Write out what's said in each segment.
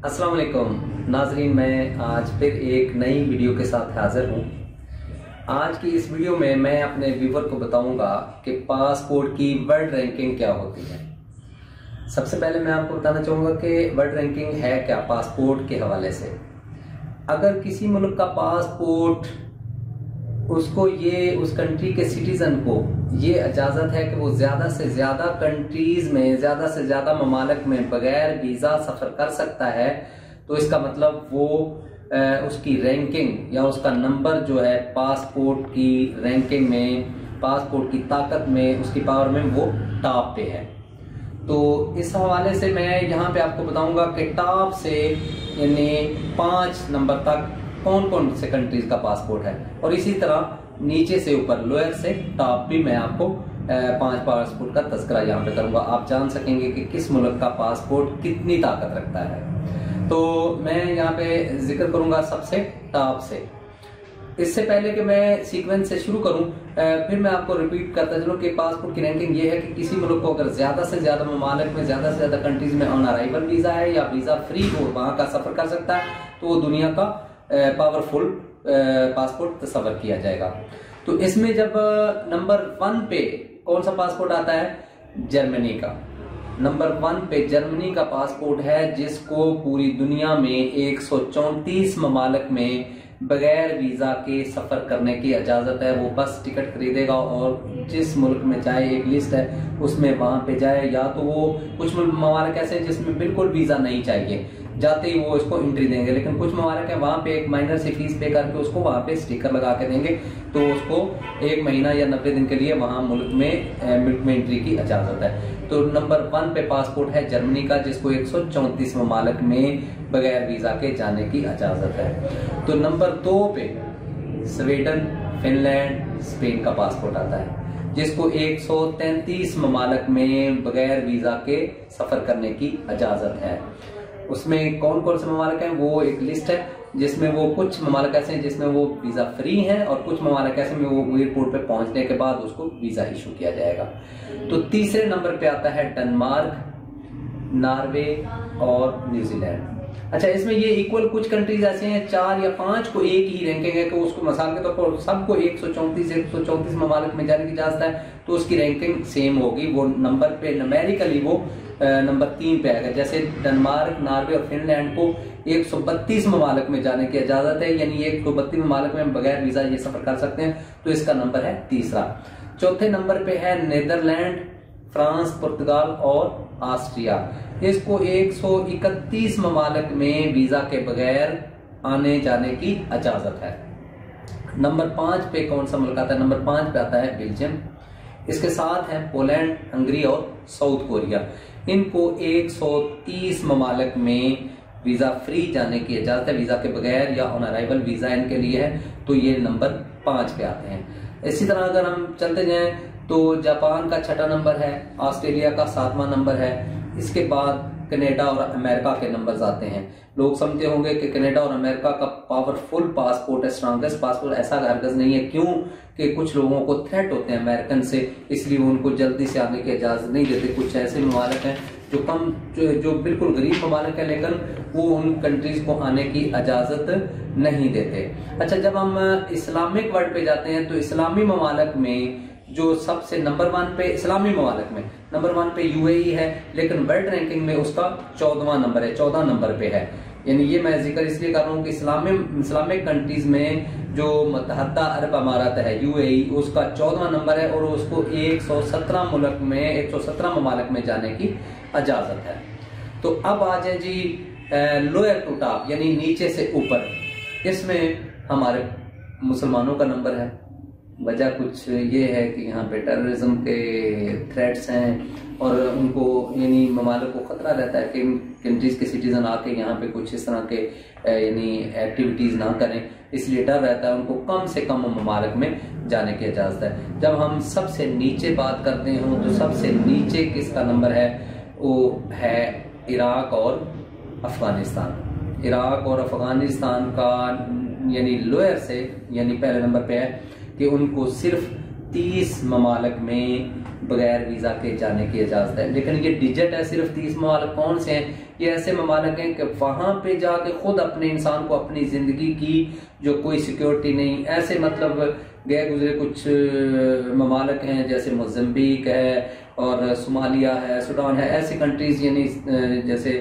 अस्सलाम वालेकुम नाजरीन, मैं आज फिर एक नई वीडियो के साथ हाजिर हूँ। आज की इस वीडियो में मैं अपने व्यूवर को बताऊंगा कि पासपोर्ट की वर्ल्ड रैंकिंग क्या होती है। सबसे पहले मैं आपको बताना चाहूँगा कि वर्ल्ड रैंकिंग है क्या पासपोर्ट के हवाले से। अगर किसी मुल्क का पासपोर्ट उसको ये उस कंट्री के सिटीजन को ये इजाज़त है कि वो ज़्यादा से ज़्यादा कंट्रीज़ में, ज़्यादा से ज़्यादा ममालिक में बगैर वीज़ा सफ़र कर सकता है, तो इसका मतलब वो उसकी रैंकिंग या उसका नंबर जो है पासपोर्ट की रैंकिंग में, पासपोर्ट की ताकत में, उसकी पावर में वो टॉप पे है। तो इस हवाले से मैं यहाँ पे आपको बताऊंगा कि टॉप से यानी 5 नंबर तक कौन कौन से कंट्रीज का पासपोर्ट है, और इसी तरह नीचे से ऊपर लोअर से टॉप भी मैं आपको 5 पासपोर्ट का तस्करा यहाँ पे करूंगा। आप जान सकेंगे कि किस मुल्क का पासपोर्ट कितनी ताकत रखता है। तो मैं यहाँ पे जिक्र करूंगा सबसे टॉप से। इससे पहले कि मैं सीक्वेंस से शुरू करूं, फिर मैं आपको रिपीट करता चलूं कि पासपोर्ट की रैंकिंग ये है कि किसी मुल्क को अगर ज्यादा से ज्यादा ममालिक में, ज्यादा से ज्यादा कंट्रीज में ऑन अराइवल वीजा है या वीजा फ्री हो, वहां का सफर कर सकता है, तो वो दुनिया का पावरफुल पासपोर्ट तस्वर किया जाएगा। तो इसमें जब नंबर 1 पे कौन सा पासपोर्ट आता है, जर्मनी का। नंबर 1 पे जर्मनी का पासपोर्ट है, जिसको पूरी दुनिया में 134 ममालिक में बगैर वीजा के सफर करने की इजाजत है। वो बस टिकट खरीदेगा और जिस मुल्क में चाहे, एक लिस्ट है उसमें वहां पे जाए, या तो वो कुछ ममालिक ऐसे हैं जिसमें बिल्कुल वीजा नहीं चाहिए, जाते ही वो इसको एंट्री देंगे, लेकिन कुछ ममालिक है वहां पे एक माइनर सी फीस पे करके उसको वहां पे स्टिकर लगा के देंगे, तो उसको 1 महीना या 90 दिन के लिए वहां मुल्क में एंट्री की इजाजत है। तो नंबर 1 पे पासपोर्ट है जर्मनी का, जिसको 134 ममालिक में बगैर वीजा के जाने की इजाजत है। तो नंबर 2 पे स्वीडन, फिनलैंड, स्पेन का पासपोर्ट आता है, जिसको 133 ममालिक में बगैर वीजा के सफर करने की इजाजत है। उसमें कौन कौन से ममालिक हैं, वो एक लिस्ट है, जिसमें वो कुछ ममालिक ऐसे हैं जिसमें वो वीजा फ्री हैं, और कुछ ममालिक ऐसे में वो एयरपोर्ट पे पहुंचने के बाद उसको वीजा इशू किया जाएगा। तो तीसरे नंबर पे आता है डेनमार्क, नॉर्वे और न्यूजीलैंड। अच्छा, इसमें ये इक्वल कुछ कंट्रीज ऐसे हैं, 4 या 5 को एक ही रैंकिंग है, तो उसको मिसाल के तौर पर सबको 134 ममालिक में जाने की इजाजत है, तो उसकी रैंकिंग सेम होगी। वो नंबर पे न्यूमेरिकली वो नंबर 3 पे आएगा। जैसे डेनमार्क, नॉर्वे और फिनलैंड को 132 ममालिक में जाने की इजाजत है, यानी 132 ममालिक में बगैर वीजा ये सफर कर सकते हैं, तो इसका नंबर है तीसरा। चौथे नंबर पे है नीदरलैंड, फ्रांस, पुर्तगाल और ऑस्ट्रिया। इसको 131 ममालिक में वीजा के बगैर आने जाने की इजाजत है। नंबर 5 पे कौन सा मुल्क आता है, नंबर 5 पे आता है बेल्जियम। इसके साथ है पोलैंड, हंगरी और साउथ कोरिया। इनको 130 ममालिक में वीजा फ्री जाने की इजाजत है, वीजा के बगैर या ऑन अराइवल वीजा इनके लिए है, तो ये नंबर 5 पे आते हैं। इसी तरह अगर हम चलते जाएं तो जापान का 6ठा नंबर है, ऑस्ट्रेलिया का 7वां नंबर है, इसके बाद कनाडा और अमेरिका के नंबर्स आते हैं। लोग समझते होंगे कि कनाडा और अमेरिका का पावरफुल पासपोर्ट है, स्ट्रॉन्गेस्ट पासपोर्ट, ऐसा हरगिज़ नहीं है। क्यों कि कुछ लोगों को थ्रेट होते हैं अमेरिकन से, इसलिए वो उनको जल्दी से आने की इजाजत नहीं देते। कुछ ऐसे ममालिक हैं जो बिल्कुल गरीब ममालिक हैं, लेकिन वो उन कंट्रीज को आने की इजाजत नहीं देते। अच्छा, जब हम इस्लामिक वर्ल्ड पे जाते हैं तो इस्लामी ममालिक में जो सबसे नंबर 1 पे, इस्लामी ममालिक में नंबर 1 पे यूएई है, लेकिन वर्ल्ड रैंकिंग में उसका 14वां नंबर है, 14 नंबर पे है। यानी ये मैं जिक्र इसलिए कर रहा हूँ कि इस्लामिक कंट्रीज में जो मुत्तहदा अरब अमारात है यूएई, उसका 14वां नंबर है, और उसको 117 मुल्क में, 117 ममालिक में जाने की इजाजत है। तो अब आ जाए जी लोअर टू टॉप, यानी नीचे से ऊपर। इसमें हमारे मुसलमानों का नंबर है। वजह कुछ ये है कि यहाँ पे टेररिज्म के थ्रेट्स हैं, और उनको यानी ममालिक को खतरा रहता है कि कंट्रीज के सिटीजन आके यहाँ पे कुछ इस तरह के यानी एक्टिविटीज ना करें, इसलिए डर रहता है उनको कम से कम ममालिक में जाने की इजाजत है। जब हम सबसे नीचे बात करते हैं तो सबसे नीचे किसका नंबर है, वो है इराक और अफगानिस्तान। इराक और अफगानिस्तान का यानी लोअर से, यानी पहले नंबर पे है कि उनको सिर्फ 30 ममालिक में बगैर वीजा के जाने की इजाजत है। लेकिन ये डिजिट है सिर्फ 30 ममालिक कौन से हैं? ये ऐसे ममालिक हैं कि वहां पे जाके खुद अपने इंसान को अपनी जिंदगी की जो कोई सिक्योरिटी नहीं, ऐसे मतलब गए गुजरे कुछ ममालिक हैं जैसे मोज़म्बिक है और सोमालिया है, सूडान है, ऐसी कंट्रीज यानी जैसे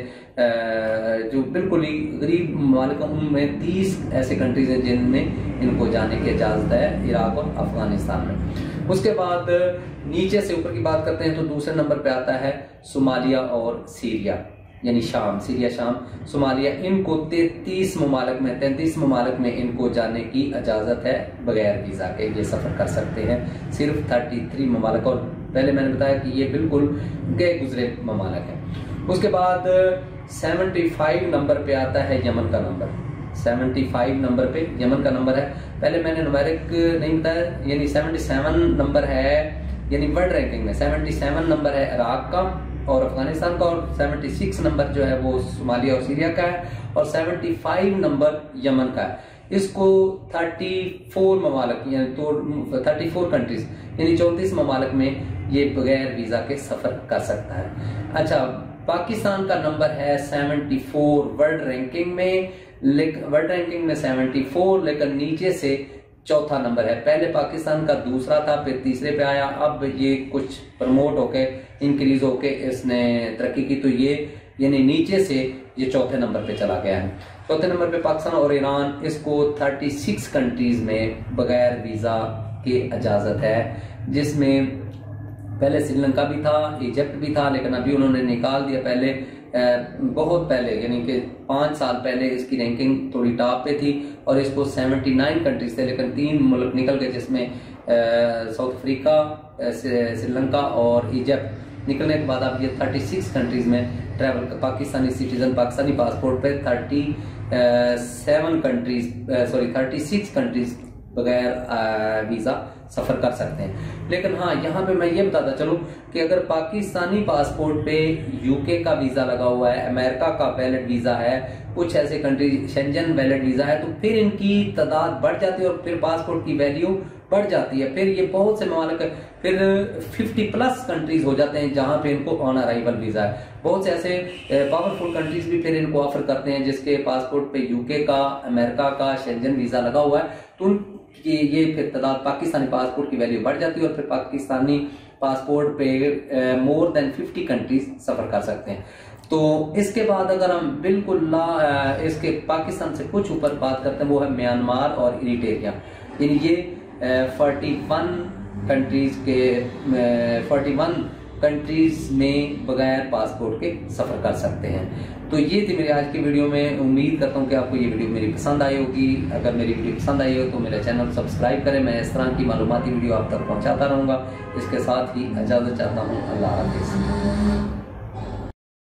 जो बिल्कुल ही गरीब ममालिक उनमें 30 ऐसे कंट्रीज हैं जिनमें इनको जाने की इजाजत है, इराक और अफगानिस्तान में। उसके बाद नीचे से ऊपर की बात करते हैं तो दूसरे नंबर पे आता है सोमालिया और सीरिया, यानी शाम, सीरिया शाम सोमालिया। इनको 33 ममालिक में इनको जाने की इजाजत है बगैर वीजा के, ये सफर कर सकते हैं सिर्फ 33 ममालिक। और पहले मैंने बताया कि ये बिल्कुल गए गुजरे ममालिक हैं। उसके बाद 75 नंबर पे आता है यमन का नंबर। 75 नंबर पे यमन का नंबर है। पहले मैंने न्यूमेरिक नहीं बताया, यानी 77 नंबर है, यानी वर्ल्ड रैंकिंग में 77 नंबर है इराक का और अफगानिस्तान का, और 76 नंबर जो है वो सोमालिया और सीरिया का है, और 75 नंबर यमन का है। इसको 34 ममालिक यानी 34 कंट्रीज यानी 34 ममालिक में ये बगैर वीजा के सफर कर सकता है। अच्छा, पाकिस्तान का नंबर है 74 वर्ल्ड रैंकिंग में, वर्ल्ड रैंकिंग में 74, लेकिन नीचे से चौथा नंबर है। पहले पाकिस्तान का दूसरा था, फिर तीसरे पे आया, अब ये कुछ प्रमोट होके इंक्रीज होके इसने तरक्की की, तो ये यानी नीचे से ये चौथे नंबर पे चला गया है। चौथे नंबर पे पाकिस्तान और ईरान, इसको 36 कंट्रीज में बगैर वीजा के इजाजत है, जिसमें पहले श्रीलंका भी था, इजिप्ट भी था, लेकिन अभी उन्होंने निकाल दिया। पहले बहुत पहले यानी कि 5 साल पहले इसकी रैंकिंग थोड़ी टॉप पे थी और इसको 79 कंट्रीज थे, लेकिन 3 मुल्क निकल गए जिसमें साउथ अफ्रीका, श्रीलंका और इजिप्ट। निकलने के बाद अब ये 36 कंट्रीज में travel, Pakistani citizen Pakistani passport पे 36 कंट्रीज बगैर वीजा सफर कर सकते हैं। लेकिन हाँ, यहाँ पे मैं ये बताता चलूं कि अगर पाकिस्तानी पासपोर्ट पे यूके का वीजा लगा हुआ है, अमेरिका का वैलिड वीजा है, कुछ ऐसे कंट्री शेंजन वैलिड वीजा है, तो फिर इनकी तादाद बढ़ जाती है और फिर पासपोर्ट की वैल्यू बढ़ जाती है। फिर ये बहुत से ममालिक फिर 50+ कंट्रीज हो जाते हैं जहां पे इनको ऑन अराइवल वीजा है। बहुत से ऐसे पावरफुल कंट्रीज भी फिर इनको ऑफर करते हैं जिसके पासपोर्ट पे यूके का, अमेरिका का शेंजन वीजा लगा हुआ है, तो ये फिर तादाद पाकिस्तानी पासपोर्ट की वैल्यू बढ़ जाती है और फिर पाकिस्तानी पासपोर्ट पे मोर देन 50 कंट्रीज सफर कर सकते हैं। तो इसके बाद अगर हम बिल्कुल इसके पाकिस्तान से कुछ ऊपर बात करते हैं, वो है म्यांमार और इरिट्रिया, यानी ये 41 कंट्रीज में बगैर पासपोर्ट के सफर कर सकते हैं। तो ये थी मेरी आज की वीडियो में। उम्मीद करता हूँ कि आपको ये वीडियो मेरी पसंद आई होगी। अगर मेरी वीडियो पसंद आई हो तो मेरा चैनल सब्सक्राइब करें। मैं इस तरह की मालूमाती वीडियो आप तक पहुँचाता रहूँगा। इसके साथ ही इजाज़त चाहता हूँ। अल्लाह हाफिज़।